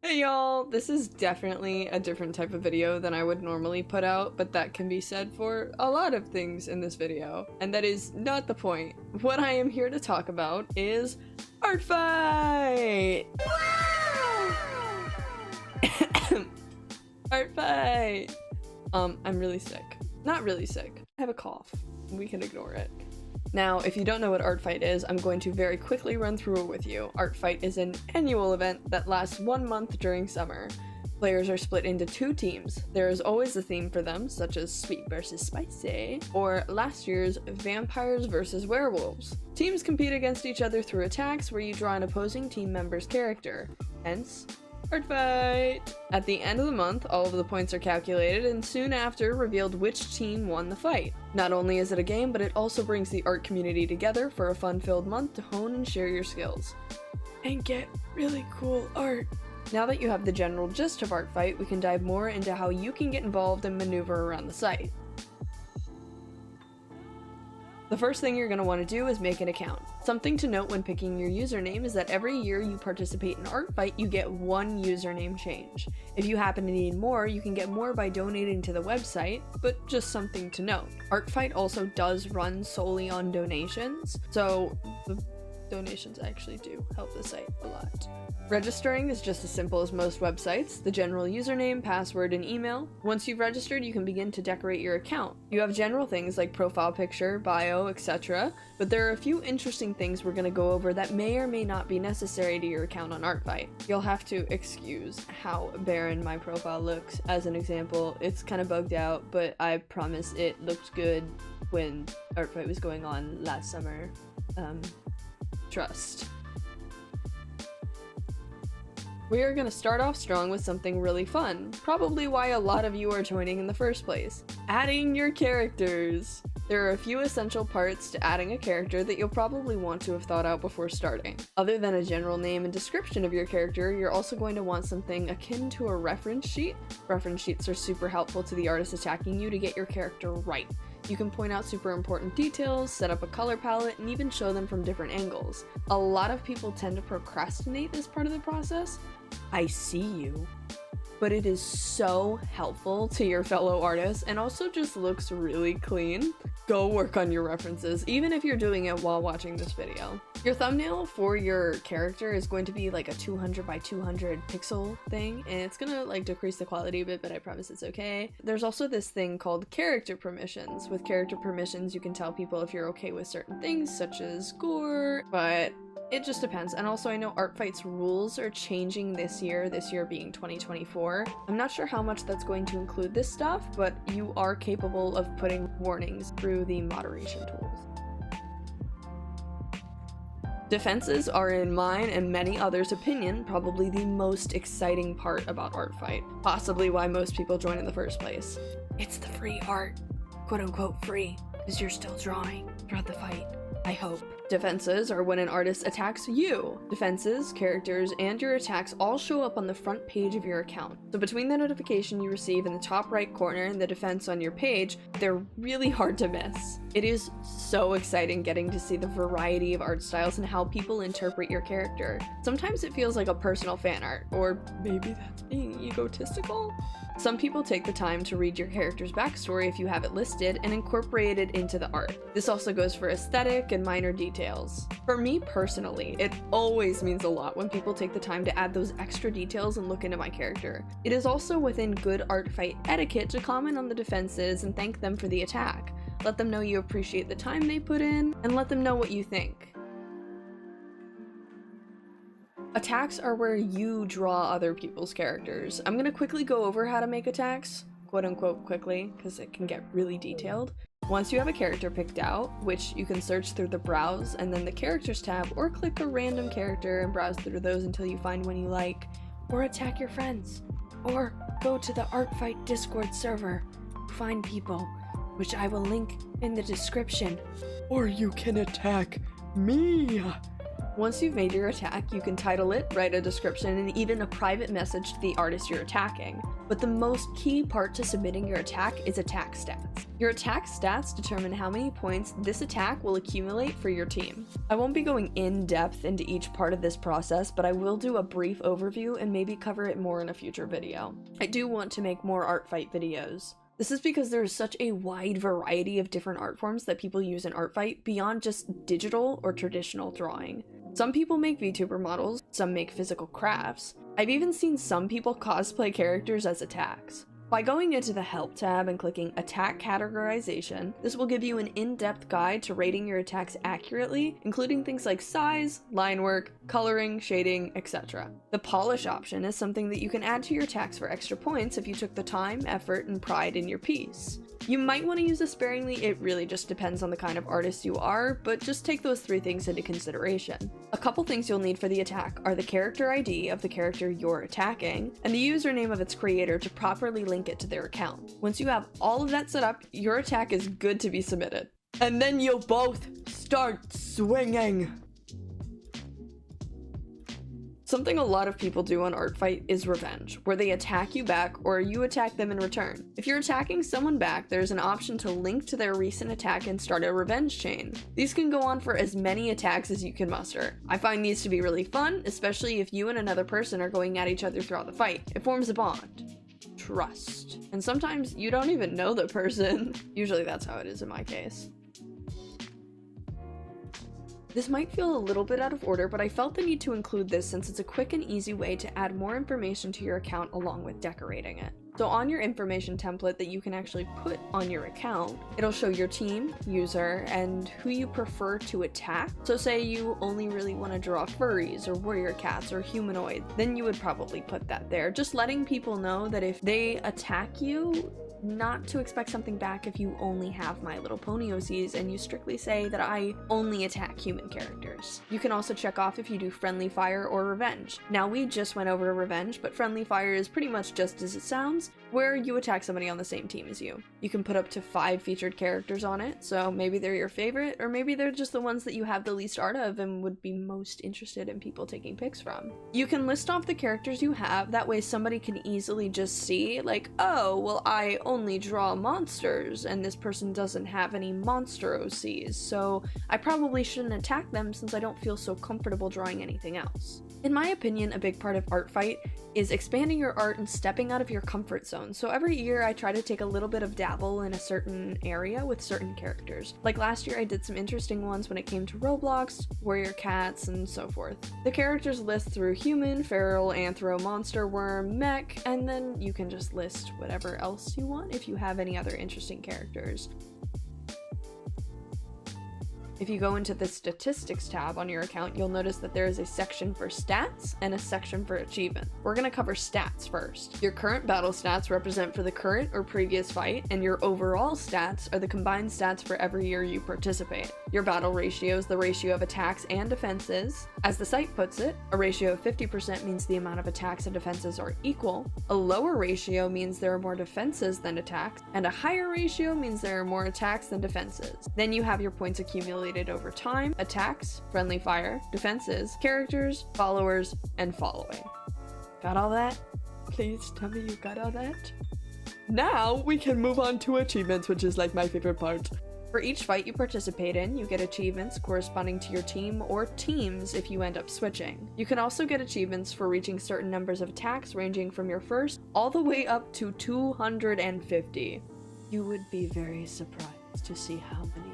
Hey y'all, this is definitely a different type of video than I would normally put out, but that can be said for a lot of things in this video, and that is not the point. What I am here to talk about is ArtFight! ArtFight! I'm really sick. Not really sick. I have a cough. We can ignore it. Now, if you don't know what ArtFight is, I'm going to very quickly run through it with you. ArtFight is an annual event that lasts 1 month during summer. Players are split into 2 teams. There is always a theme for them, such as sweet versus spicy, or last year's vampires versus werewolves. Teams compete against each other through attacks where you draw an opposing team member's character, hence ArtFight! At the end of the month, all of the points are calculated and soon after revealed which team won the fight. Not only is it a game, but it also brings the art community together for a fun-filled month to hone and share your skills. And get really cool art! Now that you have the general gist of ArtFight, we can dive more into how you can get involved and maneuver around the site. The first thing you're going to want to do is make an account. Something to note when picking your username is that every year you participate in ArtFight, you get 1 username change. If you happen to need more, you can get more by donating to the website, but just something to note. ArtFight also does run solely on donations, so the donations actually do help the site a lot. Registering is just as simple as most websites, the general username, password, and email. Once you've registered, you can begin to decorate your account. You have general things like profile picture, bio, etc., but there are a few interesting things we're going to go over that may or may not be necessary to your account on ArtFight. You'll have to excuse how barren my profile looks. As an example, it's kind of bugged out, but I promise it looked good when ArtFight was going on last summer. Trust. We are going to start off strong with something really fun, probably why a lot of you are joining in the first place. Adding your characters! There are a few essential parts to adding a character that you'll probably want to have thought out before starting. Other than a general name and description of your character, you're also going to want something akin to a reference sheet. Reference sheets are super helpful to the artist attacking you to get your character right. You can point out super important details, set up a color palette, and even show them from different angles. A lot of people tend to procrastinate this part of the process. I see you. But it is so helpful to your fellow artists and also just looks really clean. Go work on your references, even if you're doing it while watching this video. Your thumbnail for your character is going to be like a 200 by 200 pixel thing, and it's gonna like decrease the quality a bit, but I promise it's okay. There's also this thing called character permissions. With character permissions, you can tell people if you're okay with certain things, such as gore, but it just depends. And also I know ArtFight's rules are changing this year being 2024. I'm not sure how much that's going to include this stuff, but you are capable of putting warnings through the moderation tools. Defenses are, in mine and many others' opinion, probably the most exciting part about ArtFight. Possibly why most people join in the first place. It's the free art. Quote unquote free, because you're still drawing throughout the fight, I hope. Defenses are when an artist attacks you. Defenses, characters, and your attacks all show up on the front page of your account. So between the notification you receive in the top right corner and the defense on your page, they're really hard to miss. It is so exciting getting to see the variety of art styles and how people interpret your character. Sometimes it feels like a personal fan art, or maybe that's being egotistical? Some people take the time to read your character's backstory if you have it listed and incorporate it into the art. This also goes for aesthetic and minor details. For me personally, it always means a lot when people take the time to add those extra details and look into my character. It is also within good ArtFight etiquette to comment on the defenses and thank them for the attack. Let them know you appreciate the time they put in, and let them know what you think. Attacks are where you draw other people's characters. I'm gonna quickly go over how to make attacks, quote unquote quickly, because it can get really detailed. Once you have a character picked out, which you can search through the browse and then the characters tab, or click a random character and browse through those until you find one you like, or attack your friends, or go to the ArtFight Discord server, find people, which I will link in the description. Or you can attack me! Once you've made your attack, you can title it, write a description, and even a private message to the artist you're attacking. But the most key part to submitting your attack is attack stats. Your attack stats determine how many points this attack will accumulate for your team. I won't be going in depth into each part of this process, but I will do a brief overview and maybe cover it more in a future video. I do want to make more ArtFight videos. This is because there is such a wide variety of different art forms that people use in ArtFight beyond just digital or traditional drawing. Some people make VTuber models, some make physical crafts. I've even seen some people cosplay characters as attacks. By going into the Help tab and clicking Attack Categorization, this will give you an in-depth guide to rating your attacks accurately, including things like size, line work, coloring, shading, etc. The Polish option is something that you can add to your attacks for extra points if you took the time, effort, and pride in your piece. You might want to use this sparingly, it really just depends on the kind of artist you are, but just take those 3 things into consideration. A couple things you'll need for the attack are the character ID of the character you're attacking, and the username of its creator to properly link it to their account. Once you have all of that set up, your attack is good to be submitted. And then you'll both start swinging! Something a lot of people do on ArtFight is revenge, where they attack you back or you attack them in return. If you're attacking someone back, there's an option to link to their recent attack and start a revenge chain. These can go on for as many attacks as you can muster. I find these to be really fun, especially if you and another person are going at each other throughout the fight. It forms a bond. Trust. And sometimes you don't even know the person. Usually that's how it is in my case. This might feel a little bit out of order, but I felt the need to include this since it's a quick and easy way to add more information to your account along with decorating it. So on your information template that you can actually put on your account, it'll show your team, user, and who you prefer to attack. So say you only really want to draw furries or warrior cats or humanoids, then you would probably put that there. Just letting people know that if they attack you, not to expect something back if you only have My Little Pony OCs and you strictly say that I only attack human characters. You can also check off if you do friendly fire or revenge. Now we just went over revenge, but friendly fire is pretty much just as it sounds, where you attack somebody on the same team as you. You can put up to 5 featured characters on it, so maybe they're your favorite, or maybe they're just the ones that you have the least art of and would be most interested in people taking pics from. You can list off the characters you have, that way somebody can easily just see, like, oh, well I only draw monsters, and this person doesn't have any monster OCs, so I probably shouldn't attack them since I don't feel so comfortable drawing anything else. In my opinion, a big part of ArtFight is expanding your art and stepping out of your comfort zone. So every year I try to take a little bit of dabble in a certain area with certain characters. Like last year I did some interesting ones when it came to Roblox, warrior cats, and so forth. The characters list through human, feral, anthro, monster, worm, mech, and then you can just list whatever else you want if you have any other interesting characters. If you go into the statistics tab on your account, you'll notice that there is a section for stats and a section for achievement. We're going to cover stats first. Your current battle stats represent for the current or previous fight, and your overall stats are the combined stats for every year you participate. Your battle ratio is the ratio of attacks and defenses. As the site puts it, a ratio of 50% means the amount of attacks and defenses are equal, a lower ratio means there are more defenses than attacks, and a higher ratio means there are more attacks than defenses. Then you have your points accumulated over time, attacks, friendly fire, defenses, characters, followers, and following. Got all that? Please tell me you got all that? Now we can move on to achievements, which is like my favorite part. For each fight you participate in, you get achievements corresponding to your team or teams if you end up switching. You can also get achievements for reaching certain numbers of attacks ranging from your first all the way up to 250. You would be very surprised to see how many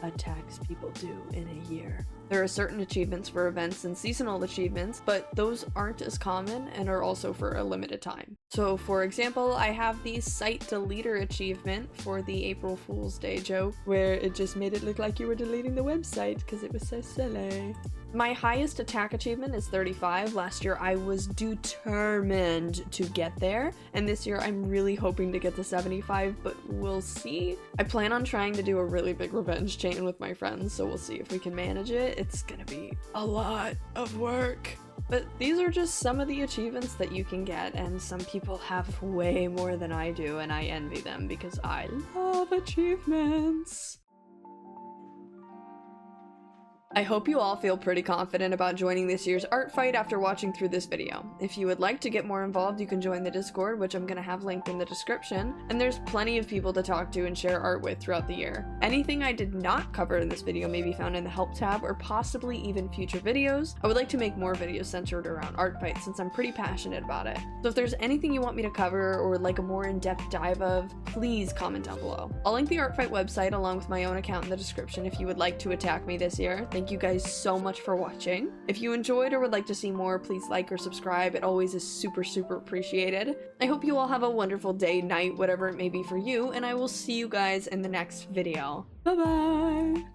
attacks people do in a year. There are certain achievements for events and seasonal achievements, but those aren't as common and are also for a limited time. So for example, I have the Site Deleter achievement for the April Fool's Day joke, where it just made it look like you were deleting the website because it was so silly. My highest attack achievement is 35. Last year I was determined to get there, and this year I'm really hoping to get to 75, but we'll see. I plan on trying to do a really big revenge chain with my friends, so we'll see if we can manage it. It's gonna be a lot of work. But these are just some of the achievements that you can get, and some people have way more than I do, and I envy them because I love achievements. I hope you all feel pretty confident about joining this year's art fight after watching through this video. If you would like to get more involved, you can join the Discord, which I'm gonna have linked in the description, and there's plenty of people to talk to and share art with throughout the year. Anything I did not cover in this video may be found in the help tab or possibly even future videos. I would like to make more videos centered around art fight since I'm pretty passionate about it. So if there's anything you want me to cover or like a more in-depth dive of, please comment down below. I'll link the ArtFight website along with my own account in the description if you would like to attack me this year. Thank you guys so much for watching. If you enjoyed or would like to see more, please like or subscribe. It always is super appreciated. I hope you all have a wonderful day, night, whatever it may be for you, and I will see you guys in the next video. Bye bye!